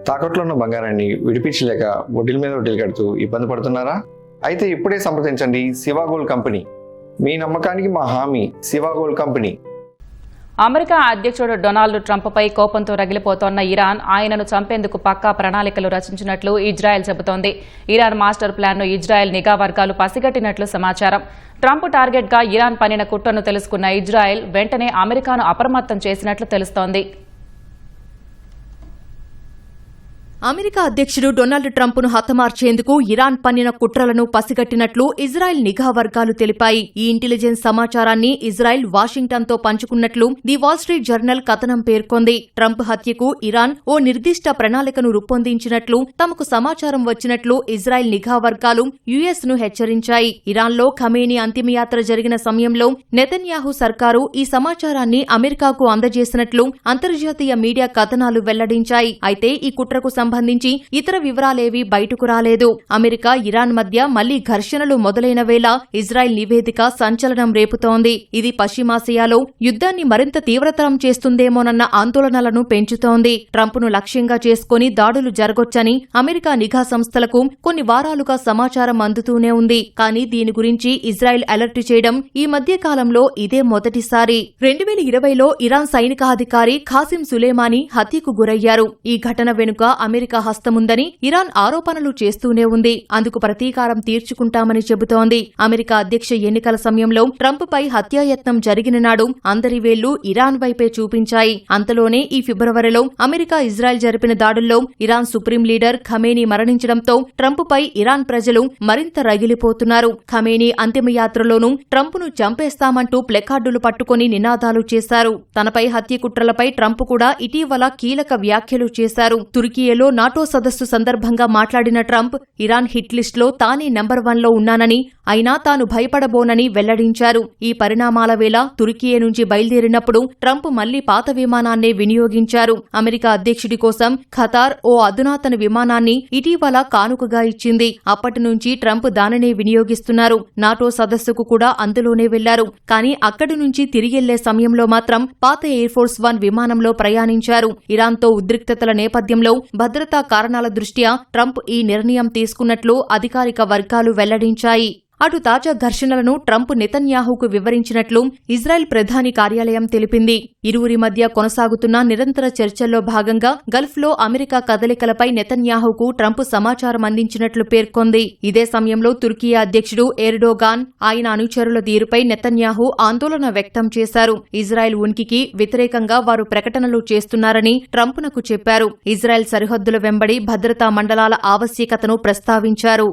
తాకట్లో ఉన్న బంగారాన్ని విడిపించలేక వడ్డీల మీద వడ్డీలు కడుతూ ఇబ్బంది పడుతున్నారా? అయితే ఇప్పుడే సంప్రదించండి శివ గోల్డ్ కంపెనీ. మీ నమ్మకానికి మా హామీ శివ గోల్డ్ కంపెనీ. అమెరికా అధ్యక్షుడు డొనాల్డ్ ట్రంప్పై కోపంతో రగిలిపోతోన్న ఇరాన్ ఆయనను చంపేందుకు పక్కా ప్రణాళికలు రచించినట్లు ఇజ్రాయెల్ చెబుతోంది. ఇరాన్ మాస్టర్ ప్లాన్ను ఇజ్రాయెల్ నిఘా వర్గాలు పసిగట్టినట్లు సమాచారం. ట్రంప్ టార్గెట్గా ఇరాన్ పన్నిన కుట్రను తెలుసుకున్న ఇజ్రాయెల్ వెంటనే అమెరికాను అప్రమత్తం చేసినట్లు తెలుస్తోంది. అమెరికా అధ్యక్షుడు డొనాల్డ్ ట్రంప్ను హతమార్చేందుకు ఇరాన్ పన్నిన కుట్రలను పసిగట్టినట్లు ఇజ్రాయెల్ నిఘా వర్గాలు తెలిపాయి. ఈ ఇంటెలిజెన్స్ సమాచారాన్ని ఇజ్రాయెల్ వాషింగ్టన్తో పంచుకున్నట్లు ది వాల్ స్ట్రీట్ జర్నల్ కథనం పేర్కొంది. ట్రంప్ హత్యకు ఇరాన్ ఓ నిర్దిష్ట ప్రణాళికను రూపొందించినట్లు తమకు సమాచారం వచ్చినట్లు ఇజ్రాయెల్ నిఘా వర్గాలు యుఎస్ను హెచ్చరించాయి. ఇరాన్లో ఖమేనీ అంతిమయాత్ర జరిగిన సమయంలో నెతన్యాహు సర్కారు ఈ సమాచారాన్ని అమెరికాకు అందజేసినట్లు అంతర్జాతీయ మీడియా కథనాలు వెల్లడించాయి. అయితే ఈ కుట్రకు సంబంధించి ఇతర వివరాలేవీ బయటకు రాలేదు. అమెరికా ఇరాన్ మధ్య మళ్లీ ఘర్షణలు మొదలైన వేళ ఇజ్రాయెల్ నివేదిక సంచలనం రేపుతోంది. ఇది పశ్చిమాసియాలో యుద్ధాన్ని మరింత తీవ్రతరం చేస్తుందేమోనన్న ఆందోళనలను పెంచుతోంది. ట్రంప్ను లక్ష్యంగా చేసుకుని దాడులు జరగొచ్చని అమెరికా నిఘా సంస్థలకు కొన్ని వారాలుగా సమాచారం అందుతూనే ఉంది. కానీ దీని గురించి ఇజ్రాయెల్ అలర్ట్ చేయడం ఈ మధ్య కాలంలో ఇదే మొదటిసారి. 2020లో ఇరాన్ సైనికాధికారి ఖాసిం సులేమానీ హత్యకు గురయ్యారు. ఈ ఘటన వెనుక అమెరికా హస్తముందని ఇరాన్ ఆరోపణలు చేస్తూనే ఉంది. అందుకు ప్రతీకారం తీర్చుకుంటామని చెబుతోంది. అమెరికా అధ్యక్ష ఎన్నికల సమయంలో ట్రంప్పై హత్యాయత్నం జరిగిన నాడు అందరి వేళ్లు ఇరాన్ వైపే చూపించాయి. అంతలోనే ఈ ఫిబ్రవరిలో అమెరికా ఇజ్రాయెల్ జరిపిన దాడుల్లో ఇరాన్ సుప్రీం లీడర్ ఖమేనీ మరణించడంతో ట్రంప్పై ఇరాన్ ప్రజలు మరింత రగిలిపోతున్నారు. ఖమేనీ అంతిమయాత్రలోనూ ట్రంప్ను చంపేస్తామంటూ ప్లెకార్డులు పట్టుకుని నినాదాలు చేశారు. తనపై హత్య కుట్రలపై ట్రంప్ కూడా ఇటీవల కీలక వ్యాఖ్యలు చేశారు. తుర్కియేలో నాటో సదస్సు సందర్భంగా మాట్లాడిన ట్రంప్ ఇరాన్ హిట్ లిస్టులో తానే నెంబర్ 1లో ఉన్నానని, అయినా తాను భయపడబోనని వెల్లడించారు. ఈ పరిణామాల వేళ తుర్కియే నుంచి బయలుదేరినప్పుడు ట్రంప్ మళ్లీ పాత విమానాన్నే వినియోగించారు. అమెరికా అధ్యక్షుడి కోసం ఖతార్ ఓ అధునాతన విమానాన్ని ఇటీవల కానుకగా ఇచ్చింది. అప్పటి నుంచి ట్రంప్ దానినే వినియోగిస్తున్నారు. నాటో సదస్సుకు కూడా అందులోనే వెళ్లారు. కానీ అక్కడి నుంచి తిరిగెళ్లే సమయంలో మాత్రం పాత ఎయిర్ ఫోర్స్ 1 విమానంలో ప్రయాణించారు. ఇరాన్తో ఉద్రిక్తతల నేపథ్యంలో భద్రతా కారణాల దృష్ట్యా ట్రంప్ ఈ నిర్ణయం తీసుకున్నట్లు అధికారిక వర్గాలు వెల్లడించాయి. అటు తాజా ఘర్షణలను ట్రంప్ నెతన్యాహుకు వివరించినట్లు ఇజ్రాయెల్ ప్రధాని కార్యాలయం తెలిపింది. ఇరువురి మధ్య కొనసాగుతున్న నిరంతర చర్చల్లో భాగంగా గల్ఫ్లో అమెరికా కదలికలపై నెతన్యాహుకు ట్రంప్ సమాచారం అందించినట్లు పేర్కొంది. ఇదే సమయంలో తుర్కియా అధ్యక్షుడు ఎర్డోగాన్, ఆయన అనుచరుల తీరుపై నెతన్యాహు ఆందోళన వ్యక్తం చేశారు. ఇజ్రాయెల్ ఉనికికి వ్యతిరేకంగా వారు ప్రకటనలు చేస్తున్నారని ట్రంప్నకు చెప్పారు. ఇజ్రాయెల్ సరిహద్దుల వెంబడి భద్రతా మండలాల ఆవశ్యకతను ప్రస్తావించారు.